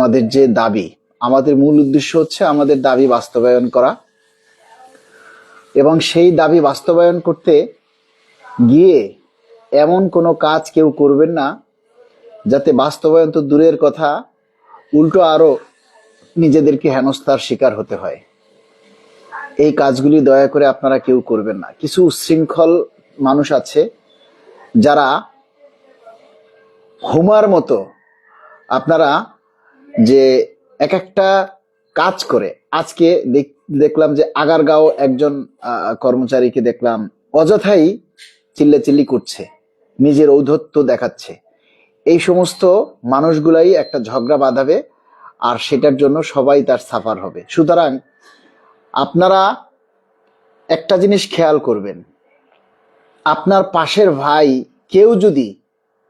আমাদের যে দাবি, আমাদের মূল উদ্দেশ্য হচ্ছে আমাদের দাবি বাস্তবায়ন করা, এবং সেই দাবি বাস্তবায়ন করতে গিয়ে এমন কোনো কাজ কেউ করবেন না যাতে বাস্তবায়ন তো দূরের কথা, উল্টো আরো নিজেদেরকে হেনস্থার শিকার হতে হয়। এই কাজগুলি দয়া করে আপনারা কেউ করবেন না। কিছু উচ্ছৃঙ্খল মানুষ আছে যারা হুমার মতো আপনারা যে এক একটা কাজ করে, আজকে দেখলাম যে আগারগাঁও একজন কর্মচারীকে দেখলাম অযথাই চিল্লাচিল্লি করছে, নিজের ঔদ্ধত্য দেখাচ্ছে। এই সমস্ত মানুষগুলাই একটা ঝগড়া বাঁধাবে, আর সেটার জন্য সবাই তার সাফার হবে। সুতরাং আপনারা একটা জিনিস খেয়াল করবেন, আপনার পাশের ভাই কেউ যদি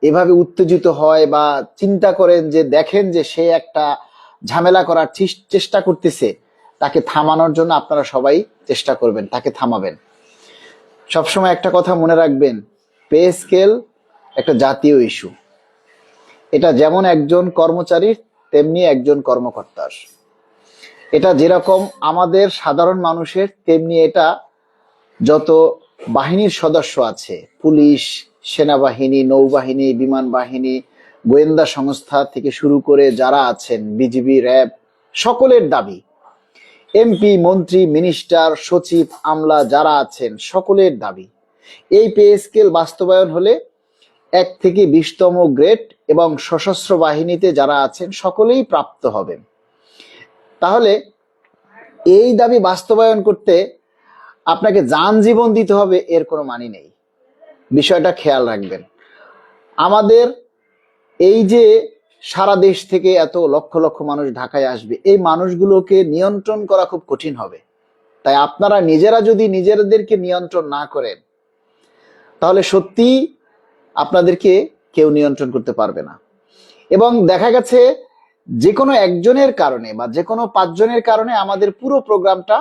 এভাবে উত্তেজিত হয় বা চিন্তা করেন যে দেখেন যে সে একটা ঝামেলা করার চেষ্টা করতেছে, তাকে থামানোর জন্য আপনারা সবাই চেষ্টা করবেন, তাকে থামাবেন। সবসময় একটা কথা মনে রাখবেন, পে স্কেল একটা জাতীয় ইস্যু। এটা যেমন একজন কর্মচারীর তেমনি একজন কর্মকর্তার। এটা যেরকম আমাদের সাধারণ মানুষের, তেমনি এটা যত বাহিনীর সদস্য আছে, পুলিশ, সেনাবাহিনী, নৌবাহিনী, বিমান বাহিনী, গোয়েন্দা সংস্থা থেকে শুরু করে যারা আছেন, বিজিবি, র্যাব, সকলের দাবি, এমপি, মন্ত্রী, মিনিস্টার, সচিব, আমলা যারা আছেন, সকলের দাবি এই পে স্কেল বাস্তবায়ন হলে 1 থেকে 20তম গ্রেড এবং সশস্ত্র বাহিনীতে যারা আছেন সকলেই প্রাপ্ত হবেন। তাহলে এই দাবি বাস্তবায়ন করতে আপনাকে যান জীবন দিতে হবে এর কোনো মানে নেই। বিষয়টা খেয়াল রাখবেন। আমাদের এই যে সারা দেশ থেকে এত লক্ষ লক্ষ মানুষ ঢাকায় আসবে, এই মানুষগুলোকে নিয়ন্ত্রণ করা খুব কঠিন হবে। তাই আপনারা নিজেরা যদি নিজেদেরকে নিয়ন্ত্রণ না করেন, তাহলে সত্যি আপনাদেরকে কেউ নিয়ন্ত্রণ করতে পারবে না। এবং দেখা গেছে যে কোনো একজনের কারণে বা যে কোনো 5 জনের কারণে আমাদের পুরো প্রোগ্রামটা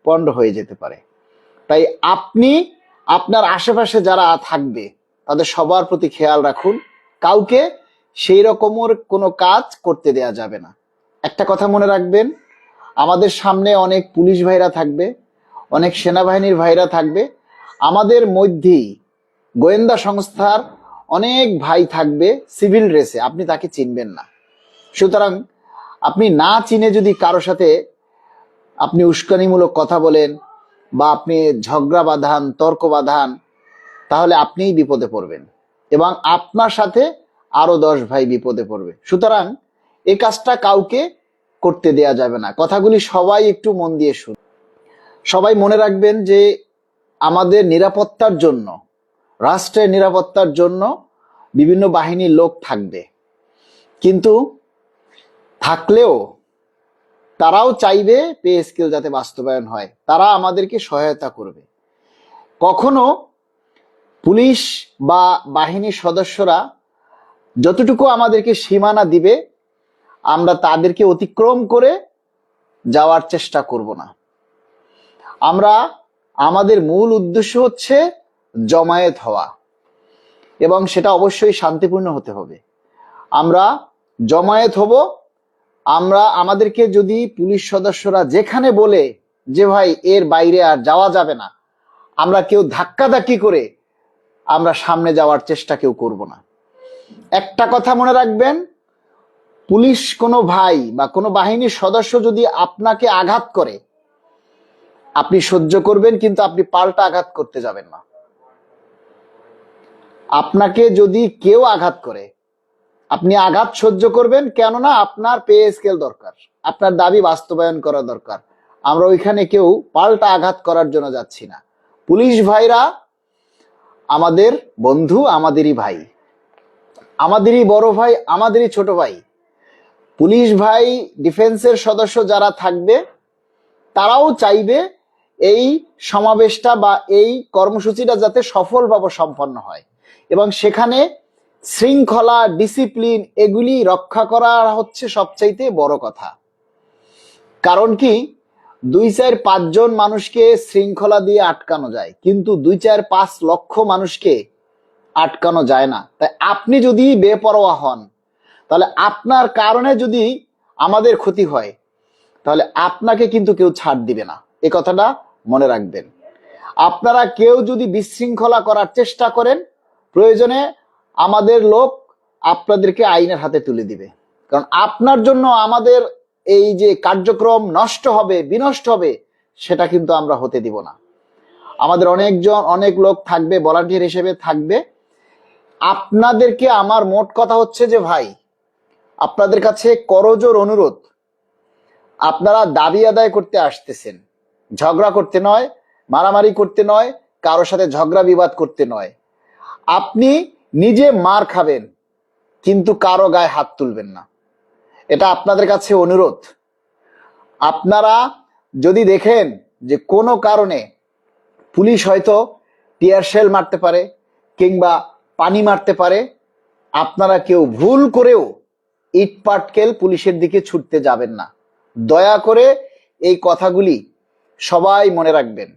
পণ্ড হয়ে যেতে পারে। তাই আপনি আপনার আশেপাশে যারা থাকবে তাদের সবার প্রতি খেয়াল রাখুন, কাউকে সেই রকমের কোনো কাজ করতে দেয়া যাবে না। একটা কথা মনে রাখবেন, আমাদের সামনে অনেক পুলিশ ভাইরা থাকবে, অনেক সেনাবাহিনীর ভাইরা থাকবে, আমাদের মধ্যেই গোয়েন্দা সংস্থার অনেক ভাই থাকবে সিভিল ড্রেসে, আপনি তাকে চিনবেন না। সুতরাং আপনি না চিনে যদি কারো সাথে আপনি উস্কানিমূলক কথা বলেন বা আপনি ঝগড়া বাঁধান, তর্ক বাঁধান, তাহলে আপনিই বিপদে পড়বেন এবং আপনার সাথে আরো 10 ভাই বিপদে পড়বে। সুতরাং এই কাজটা কাউকে করতে দেয়া যাবে না। কথাগুলি সবাই একটু মন দিয়ে শুনুন। সবাই মনে রাখবেন যে আমাদের নিরাপত্তার জন্য, রাষ্ট্রের নিরাপত্তার জন্য বিভিন্ন বাহিনীর লোক থাকবে, কিন্তু থাকলেও তারাও চাইবে পে স্কেল যাতে বাস্তবায়ন হয়, তারা আমাদেরকে সহায়তা করবে। কখনো পুলিশ বা বাহিনীর সদস্যরা যতটুকু আমাদেরকে সীমানা দিবে আমরা তাদেরকে অতিক্রম করে যাওয়ার চেষ্টা করব না। আমরা আমাদের মূল উদ্দেশ্য হচ্ছে জমায়েত হওয়া, এবং সেটা অবশ্যই শান্তিপূর্ণ হতে হবে। আমরা জমায়েত হব। আমরা আমাদেরকে যদি পুলিশ সদস্যরা যেখানে বলে যে ভাই এর বাইরে আর যাওয়া যাবে না, আমরা কেউ ধাক্কাধাক্কি করে আমরা সামনে যাওয়ার চেষ্টা কেউ করব না। একটা কথা মনে রাখবেন, পুলিশ কোনো ভাই বা কোনো বাহিনীর সদস্য যদি আপনাকে আঘাত করে, আপনি সহ্য করবেন, কিন্তু আপনি পাল্টা আঘাত করতে যাবেন না। আপনাকে যদি কেউ আঘাত করে, আপনি আঘাত সহ্য করবেন, কেননা আপনার পে স্কেল দরকার, আপনার দাবি বাস্তবায়ন করা দরকার। আমরা ওইখানে কেউ পাল্টা আঘাত করার জন্য যাচ্ছি না। পুলিশ ভাইরা আমাদের বন্ধু, আমাদেরই ভাই, আমাদেরই বড় ভাই, আমাদেরই ছোট ভাই। পুলিশ ভাই, ডিফেন্সের সদস্য যারা থাকবে তারাও চাইবে এই সমাবেশটা বা এই কর্মসূচিটা যাতে সফলভাবে সম্পন্ন হয়, এবং সেখানে শৃঙ্খলা, ডিসিপ্লিন এগুলি রক্ষা করা হচ্ছে সবচাইতে বড় কথা। কারণ কি, 2-4-5 জন মানুষকে শৃঙ্খলা দিয়ে আটকানো যায়, কিন্তু 2-4-5 লক্ষ মানুষকে আটকানো যায় না। তাই আপনি যদি বেপরোয়া হন, তাহলে আপনার কারণে যদি আমাদের ক্ষতি হয়, তাহলে আপনাকে কিন্তু কেউ ছাড় দিবে না, এই কথাটা মনে রাখবেন। আপনারা কেউ যদি বিশৃঙ্খলা করার চেষ্টা করেন, প্রয়োজনে আমাদের লোক আপনাদেরকে আইনের হাতে তুলে দিবে। কারণ আপনার জন্য আমাদের এই যে কার্যক্রম নষ্ট হবে, বিনষ্ট হবে, সেটা কিন্তু আমরা হতে দিব না। আমাদের অনেক লোক থাকবে, ভলান্টিয়ার হিসেবে থাকবে। আপনাদেরকে আমার মোট কথা হচ্ছে যে ভাই, আপনাদের কাছে করজোর অনুরোধ, আপনারা দাবি আদায় করতে আসতেছেন, ঝগড়া করতে নয়, মারামারি করতে নয়, কারোর সাথে ঝগড়া বিবাদ করতে নয়। আপনি নিজে মার খাবেন, কিন্তু কারো গায়ে হাত তুলবেন না, এটা আপনাদের কাছে অনুরোধ। আপনারা যদি দেখেন যে কোনো কারণে পুলিশ হয়তো টিয়ার শেল মারতে পারে কিংবা পানি মারতে পারে, আপনারা কেউ ভুল করেও ইট পাটকেল পুলিশের দিকে ছুটতে যাবেন না। দয়া করে এই কথাগুলি সবাই মনে রাখবেন।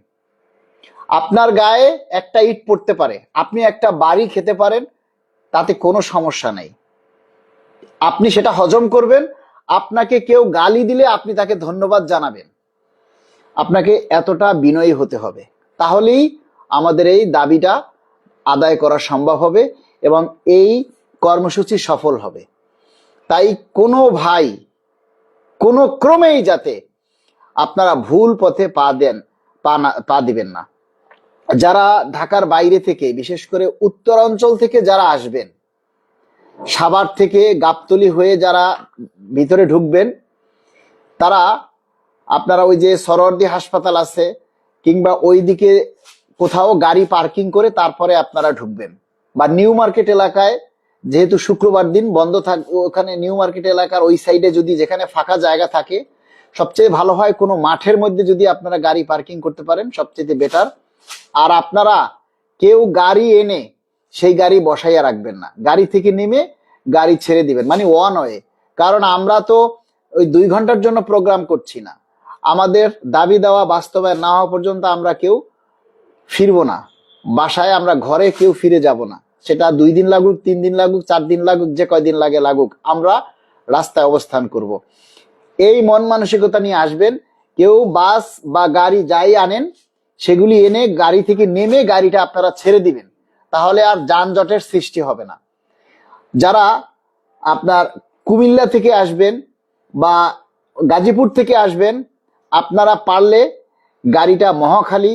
আপনার গায়ে একটা ইট পড়তে পারে, আপনি একটা বাড়ি খেতে পারেন, তাতে কোনো সমস্যা নেই, আপনি সেটা হজম করবেন। আপনাকে কেউ গালি দিলে আপনি তাকে ধন্যবাদ জানাবেন। আপনাকে এতটা বিনয়ী হতে হবে, তাহলেই আমাদের এই দাবিটা আদায় করা সম্ভব হবে এবং এই কর্মসূচি সফল হবে। তাই কোনো ভাই কোনো ক্রমেই যাতে আপনারা ভুল পথে পা দিবেন না। যারা ঢাকার বাইরে থেকে, বিশেষ করে উত্তরাঞ্চল থেকে যারা আসবেন, সাভার থেকে গাবতলী হয়ে যারা ভিতরে ঢুকবেন, তারা আপনারা ওই যে সরোয়ার্দী হাসপাতাল আছে কিংবা ওইদিকে কোথাও গাড়ি পার্কিং করে তারপরে আপনারা ঢুকবেন। বা নিউ মার্কেট এলাকায়, যেহেতু শুক্রবার দিন বন্ধ থাকবে, ওখানে নিউ মার্কেট এলাকার ওই সাইডে যদি যেখানে ফাঁকা জায়গা থাকে, সবচেয়ে ভালো হয় কোনো মাঠের মধ্যে যদি আপনারা গাড়ি পার্কিং করতে পারেন, সবচেয়ে বেটার। আর আপনারা কেউ গাড়ি এনে সেই গাড়ি বসাইয়া রাখবেন না, গাড়ি থেকে নেমে গাড়ি ছেড়ে দিবেন, মানে ওয়ান ওয়ে। কারণ আমরা তো ওই 2 ঘন্টার জন্য প্রোগ্রাম করছি না, আমাদের দাবি দেওয়া বাস্তবায়ন না হওয়া পর্যন্ত আমরা কেউ ফিরবো না বাসায়, আমরা ঘরে কেউ ফিরে যাব না। সেটা 2 দিন লাগুক, 3 দিন লাগুক, 4 দিন লাগুক, যে কয়দিন লাগে লাগুক, আমরা রাস্তায় অবস্থান করব। এই মন মানসিকতা নিয়ে আসবেন। কেউ বাস বা গাড়ি যাই আনেন, সেগুলি এনে গাড়ি থেকে নেমে গাড়িটা আপনারা ছেড়ে দিবেন, তাহলে আর যানজটের সৃষ্টি হবে না। যারা আপনার কুমিল্লা থেকে আসবেন বা গাজীপুর থেকে আসবেন, আপনারা পারলে গাড়িটা মহাখালী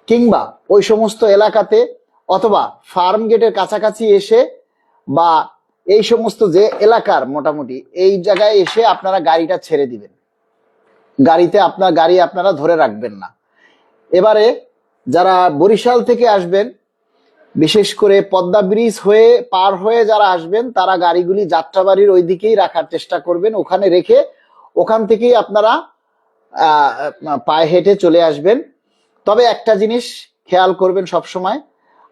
কিংবা ওই সমস্ত এলাকাতে অথবা ফার্ম গেটের কাছাকাছি এসে বা এই সমস্ত যে এলাকার মোটামুটি এই জায়গায় এসে আপনারা গাড়িটা ছেড়ে দিবেন। গাড়ি আপনারা ধরে রাখবেন না। এবারে যারা বরিশাল থেকে আসবেন, বিশেষ করে পদ্মা ব্রিজ হয়ে পার হয়ে যারা আসবেন, তারা গাড়িগুলি যাত্রাবাড়ির ওই দিকেই রাখার চেষ্টা করবেন, ওখানে রেখে ওখান থেকেই আপনারা পায়ে হেঁটে চলে আসবেন। তবে একটা জিনিস খেয়াল করবেন সব সময়,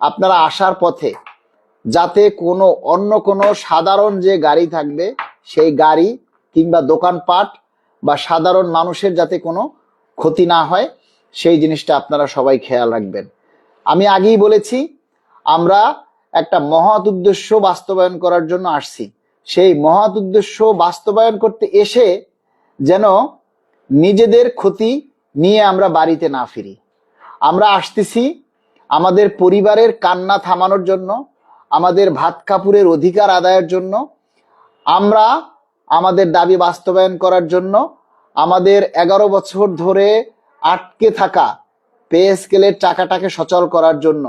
আপনারা আসার পথে যাতে অন্য কোনো সাধারণ যে গাড়ি থাকবে, সেই গাড়ি কিংবা দোকানপাট বা সাধারণ মানুষের যাতে কোনো ক্ষতি না হয়, সেই জিনিসটা আপনারা সবাই খেয়াল রাখবেন। আমি আগেই বলেছি, আমরা একটা মহৎ উদ্দেশ্য বাস্তবায়ন করার জন্য আসছি। সেই মহৎ উদ্দেশ্য বাস্তবায়ন করতে এসে যেন নিজেদের ক্ষতি নিয়ে আমরা বাড়িতে না ফিরি। আমরা আসতেছি আমাদের পরিবারের কান্না থামানোর জন্য, আমাদের ভাত কাপড়ের অধিকার আদায়ের জন্য, আমরা আমাদের দাবি বাস্তবায়ন করার জন্য, আমাদের 11 বছর ধরে আটকে থাকা পে স্কেলের টাকাটাকে সচল করার জন্য।